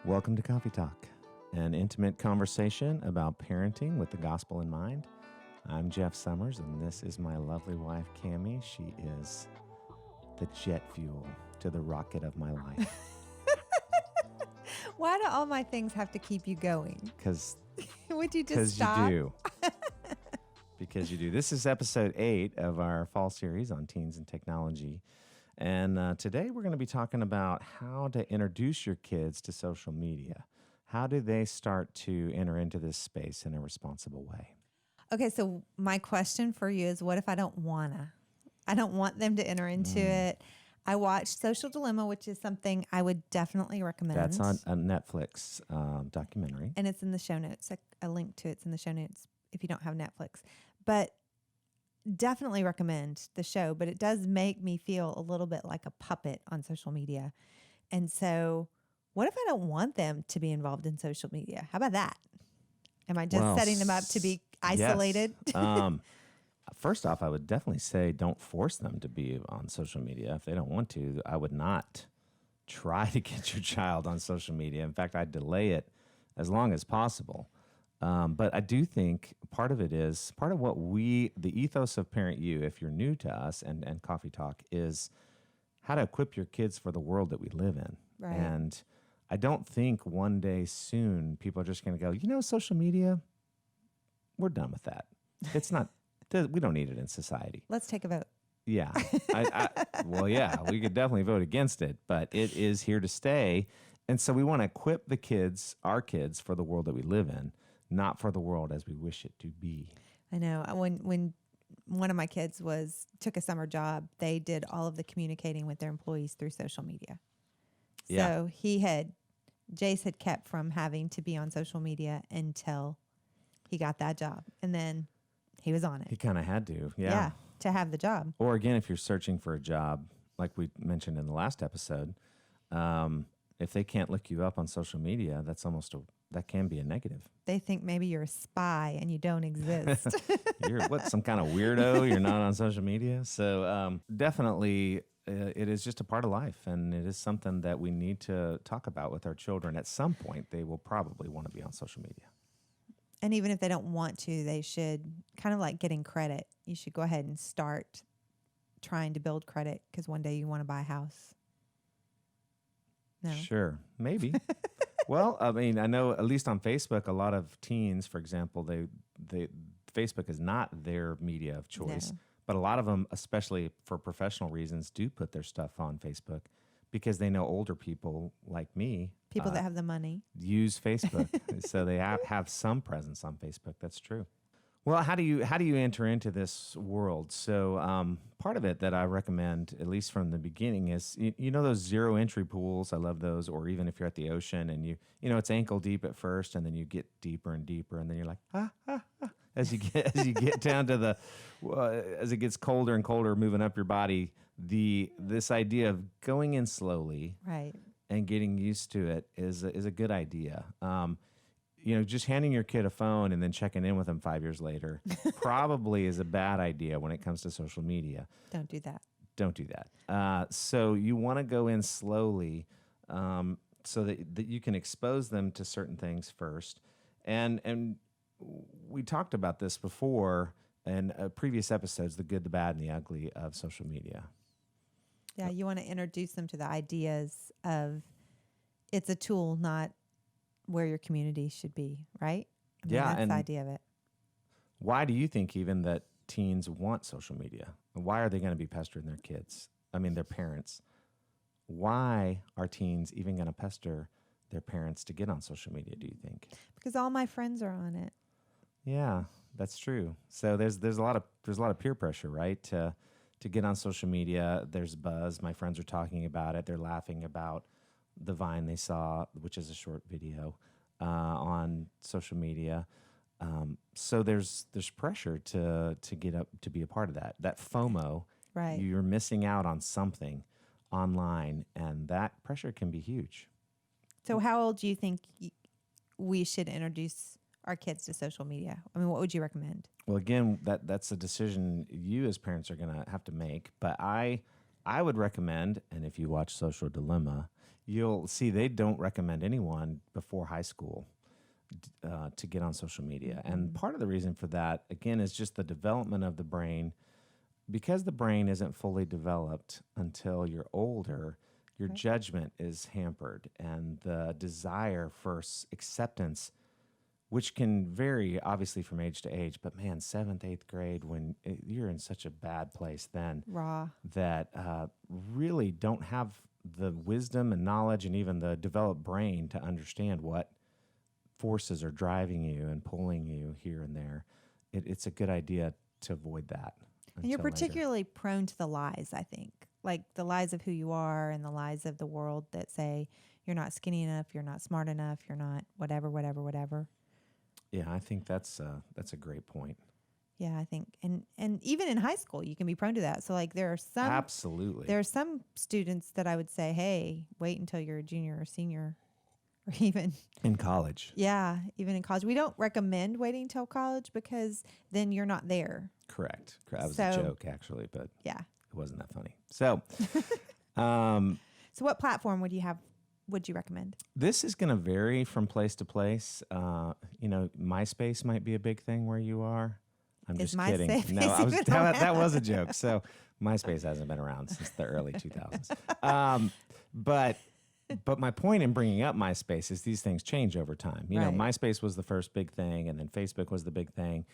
Welcome to Coffee Talk, an intimate conversation about parenting with the gospel in mind. I'm Jeff Summers, and this is my lovely wife, Cami. She is the jet fuel to the rocket of my life. Why do all my things have to keep you going? Because Would you just stop? you do. Because you do. This is episode 8 of our fall series on teens and technology. And today we're going to be talking about how to introduce your kids to social media. How do they start to enter into this space in a responsible way? Okay, so my question for you is, what if I don't wanna? I don't want them to enter into it. I watched Social Dilemma, which is something I would definitely recommend. That's on a Netflix documentary. And it's in the show notes. A link to it's in the show notes if you don't have Netflix. But definitely recommend the show, but it does make me feel a little bit like a puppet on social media. And so what if I don't want them to be involved in social media? How about that? Am I just setting them up to be isolated? Yes. First off, I would definitely say don't force them to be on social media. If they don't want to, I would not try to get your child on social media. In fact, I'd delay it as long as possible. But I do think part of it is, part of what the ethos of Parent U, if you're new to us and Coffee Talk, is how to equip your kids for the world that we live in. Right. And I don't think one day soon people are just going to go, social media, we're done with that. It's not, we don't need it in society. Let's take a vote. Yeah. We could definitely vote against it, but it is here to stay. And so we want to equip our kids for the world that we live in, not for the world as we wish it to be. I know. When one of my kids took a summer job, they did all of the communicating with their employees through social media. Yeah. So Jace had kept from having to be on social media until he got that job. And then he was on it. He kind of had to. Yeah, to have the job. Or again, if you're searching for a job, like we mentioned in the last episode, if they can't look you up on social media, that can be a negative. They think maybe you're a spy and you don't exist. You're some kind of weirdo? You're not on social media? So definitely it is just a part of life, and it is something that we need to talk about with our children. At some point, they will probably want to be on social media. And even if they don't want to, they should, kind of like getting credit, you should go ahead and start trying to build credit because one day you want to buy a house. No? Sure, maybe. Well, I mean, I know at least on Facebook, a lot of teens, for example, Facebook is not their media of choice. No. But a lot of them, especially for professional reasons, do put their stuff on Facebook because they know older people like me. People that have the money. Use Facebook. So they have some presence on Facebook. That's true. Well, how do you enter into this world? So part of it that I recommend, at least from the beginning, is you know those zero entry pools. I love those. Or even if you're at the ocean and it's ankle deep at first, and then you get deeper and deeper, and then you're like as you get down to as it gets colder and colder, moving up your body. This idea of going in slowly, right, and getting used to it is a good idea. Just handing your kid a phone and then checking in with them 5 years later probably is a bad idea when it comes to social media. Don't do that. Don't do that. So you want to go in slowly so that you can expose them to certain things first. And we talked about this before in previous episodes, the good, the bad, and the ugly of social media. Yeah, you want to introduce them to the ideas of it's a tool, not where your community should be, right? That's the idea of it. Why do you think even that teens want social media? Why are they going to be pestering their parents? Why are teens even going to pester their parents to get on social media, do you think? Because all my friends are on it. Yeah, that's true. So there's a lot of peer pressure, right? To get on social media. There's buzz. My friends are talking about it. They're laughing about the Vine they saw, which is a short video on social media. So there's pressure to get up to be a part of that. That FOMO, right? You're missing out on something online, and that pressure can be huge. So how old do you think we should introduce our kids to social media? I mean, what would you recommend? Well, again, that's a decision you as parents are going to have to make. But I would recommend, and if you watch Social Dilemma, you'll see they don't recommend anyone before high school to get on social media. And part of the reason for that, again, is just the development of the brain. Because the brain isn't fully developed until you're older, your judgment is hampered, and the desire for acceptance, which can vary obviously from age to age, but man, 7th, 8th grade, when you're in such a bad place then Raw. that really don't have the wisdom and knowledge and even the developed brain to understand what forces are driving you and pulling you here and there. It's a good idea to avoid that. And you're until later. particularly prone to the lies, I think, like the lies of who you are and the lies of the world that say you're not skinny enough, you're not smart enough, you're not whatever, whatever, whatever. Yeah, I think that's a great point. Yeah, I think, and even in high school, you can be prone to that. So like there are some students that I would say, hey, wait until you're a junior or senior, or even in college. Yeah, even in college. We don't recommend waiting until college because then you're not there. Correct. That was a joke actually, but yeah, it wasn't that funny. So, so what platform would you recommend? This is going to vary from place to place. MySpace might be a big thing where you are. I'm just kidding. No, that was a joke. So MySpace hasn't been around since the early 2000s. But my point in bringing up MySpace is these things change over time. You know, MySpace was the first big thing, and then Facebook was the big thing,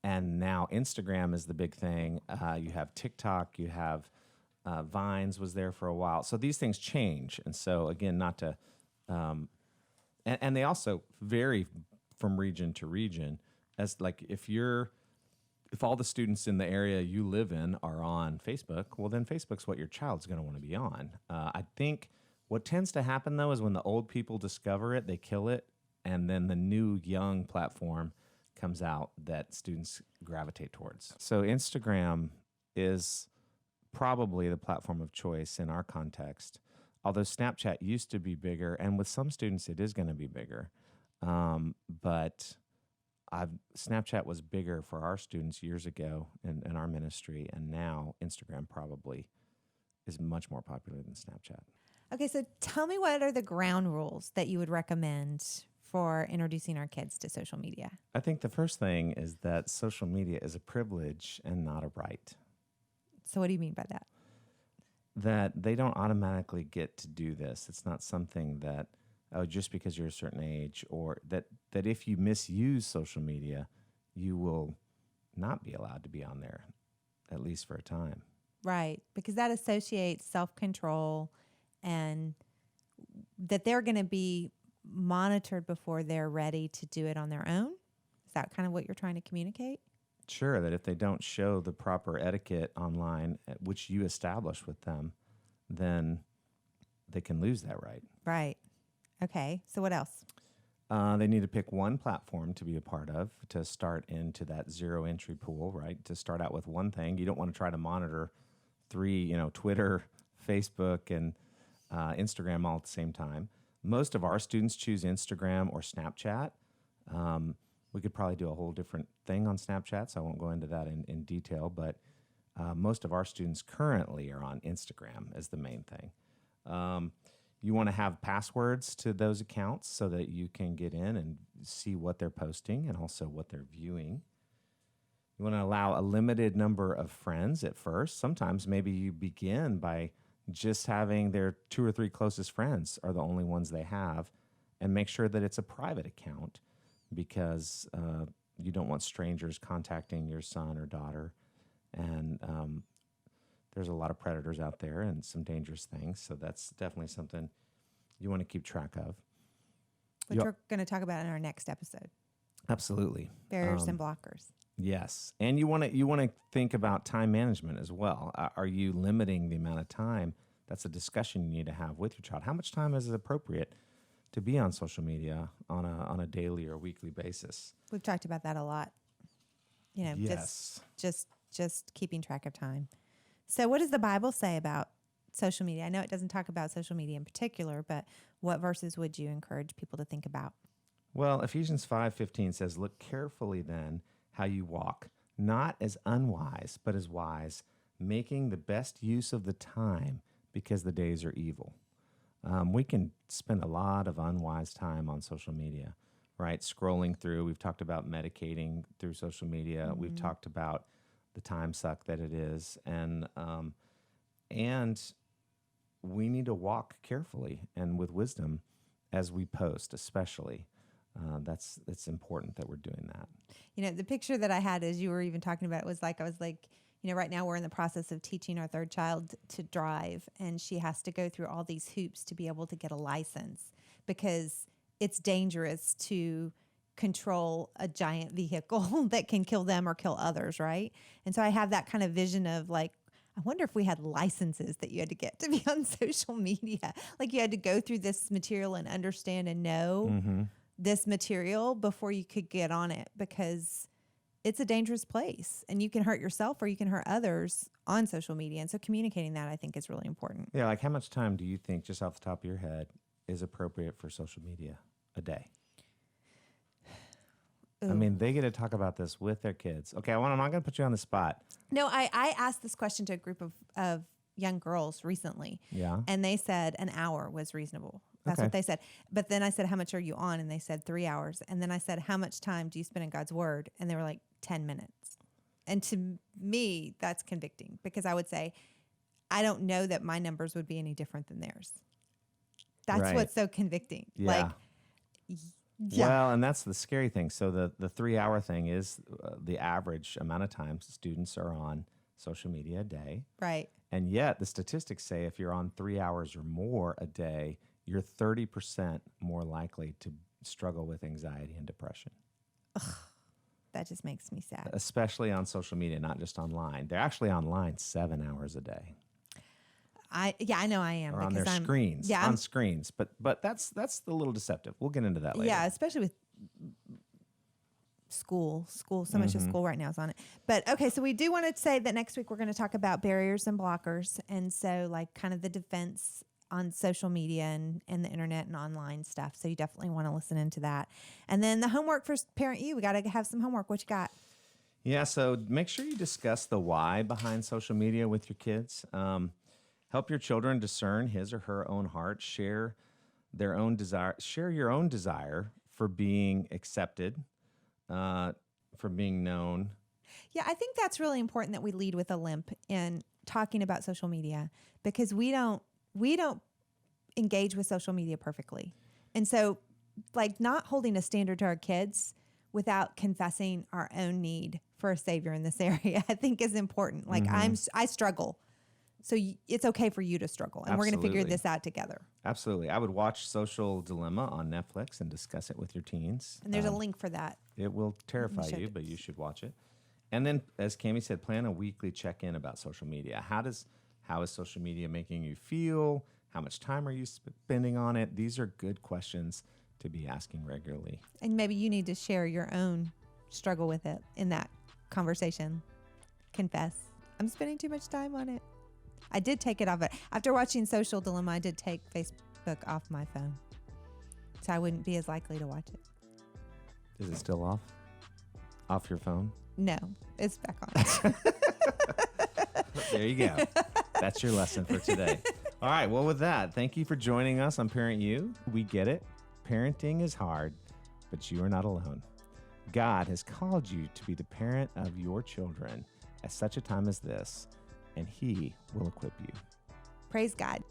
and now Instagram is the big thing. You have TikTok, you have Vines was there for a while. So these things change, and so again, not to, and they also vary from region to region. As like if all the students in the area you live in are on Facebook, well, then Facebook's what your child's going to want to be on. I think what tends to happen, though, is when the old people discover it, they kill it, and then the new young platform comes out that students gravitate towards. So Instagram is probably the platform of choice in our context, although Snapchat used to be bigger, and with some students it is going to be bigger. But Snapchat was bigger for our students years ago in our ministry, and now Instagram probably is much more popular than Snapchat. Okay, so tell me, what are the ground rules that you would recommend for introducing our kids to social media? I think the first thing is that social media is a privilege and not a right. So what do you mean by that? That they don't automatically get to do this. It's not something that, just because you're a certain age, or that if you misuse social media, you will not be allowed to be on there, at least for a time. Right, because that associates self-control and that they're going to be monitored before they're ready to do it on their own. Is that kind of what you're trying to communicate? Sure, that if they don't show the proper etiquette online, which you establish with them, then they can lose that right. Right. Okay. So what else? They need to pick one platform to be a part of to start into that zero entry pool, right? To start out with one thing. You don't want to try to monitor 3, Twitter, Facebook, and Instagram all at the same time. Most of our students choose Instagram or Snapchat. We could probably do a whole different thing on Snapchat, so I won't go into that in detail, but most of our students currently are on Instagram as the main thing. You want to have passwords to those accounts so that you can get in and see what they're posting and also what they're viewing. You want to allow a limited number of friends at first. Sometimes maybe you begin by just having their 2 or 3 closest friends are the only ones they have, and make sure that it's a private account because you don't want strangers contacting your son or daughter. And there's a lot of predators out there and some dangerous things. So that's definitely something you want to keep track of. Which we're going to talk about in our next episode. Absolutely. Barriers and blockers. Yes. And you want to think about time management as well. Are you limiting the amount of time? That's a discussion you need to have with your child. How much time is it appropriate to be on social media on a daily or weekly basis? We've talked about that a lot. Yes. Just keeping track of time. So what does the Bible say about social media? I know it doesn't talk about social media in particular, but what verses would you encourage people to think about? Well, Ephesians 5:15 says, "Look carefully then how you walk, not as unwise, but as wise, making the best use of the time because the days are evil." we can spend a lot of unwise time on social media, right? Scrolling through. We've talked about medicating through social media. We've talked about the time suck that it is, and we need to walk carefully and with wisdom as we post, especially. It's important that we're doing that. The picture that I had as you were even talking about it was like, I was like, right now we're in the process of teaching our third child to drive, and she has to go through all these hoops to be able to get a license because it's dangerous to control a giant vehicle that can kill them or kill others, right? And so I have that kind of vision of like, I wonder if we had licenses that you had to get to be on social media. Like you had to go through this material and understand and know this material before you could get on it, because it's a dangerous place and you can hurt yourself or you can hurt others on social media. And so communicating that, I think, is really important. Yeah, like how much time do you think, just off the top of your head, is appropriate for social media a day? Ooh. I mean, they get to talk about this with their kids. Okay, I'm not going to put you on the spot. No, I asked this question to a group of young girls recently. Yeah. And they said an hour was reasonable. That's what they said. But then I said, how much are you on? And they said 3 hours. And then I said, how much time do you spend in God's word? And they were like 10 minutes. And to me, that's convicting, because I would say, I don't know that my numbers would be any different than theirs. That's what's so convicting. Yeah. Well, and that's the scary thing. So the 3 hour thing is the average amount of time students are on social media a day. Right. And yet the statistics say if you're on 3 hours or more a day, you're 30% more likely to struggle with anxiety and depression. Ugh, that just makes me sad. Especially on social media, not just online. They're actually online 7 hours a day. I know I am. Or on their screens. Yeah, on screens. But that's a little deceptive. We'll get into that later. Yeah, especially with school. So much of school right now is on it. But okay, so we do want to say that next week we're going to talk about barriers and blockers. And so like kind of the defense on social media and the internet and online stuff. So you definitely want to listen into that. And then the homework for Parent U, we got to have some homework. What you got? Yeah, so make sure you discuss the why behind social media with your kids. Help your children discern his or her own heart. Share their own desire. Share your own desire for being accepted, for being known. Yeah, I think that's really important that we lead with a limp in talking about social media, because we don't engage with social media perfectly. And so like not holding a standard to our kids without confessing our own need for a savior in this area, I think is important. Like I struggle. So it's okay for you to struggle, and we're going to figure this out together. Absolutely. I would watch Social Dilemma on Netflix and discuss it with your teens. And there's a link for that. It will terrify you, but you should watch it. And then, as Cami said, plan a weekly check-in about social media. How is social media making you feel? How much time are you spending on it? These are good questions to be asking regularly. And maybe you need to share your own struggle with it in that conversation. Confess, I'm spending too much time on it. I did take it off. After watching Social Dilemma, I did take Facebook off my phone, so I wouldn't be as likely to watch it. Is it still off? Off your phone? No, it's back on. There you go. That's your lesson for today. All right. Well, with that, thank you for joining us on Parent U. We get it. Parenting is hard, but you are not alone. God has called you to be the parent of your children at such a time as this, and He will equip you. Praise God.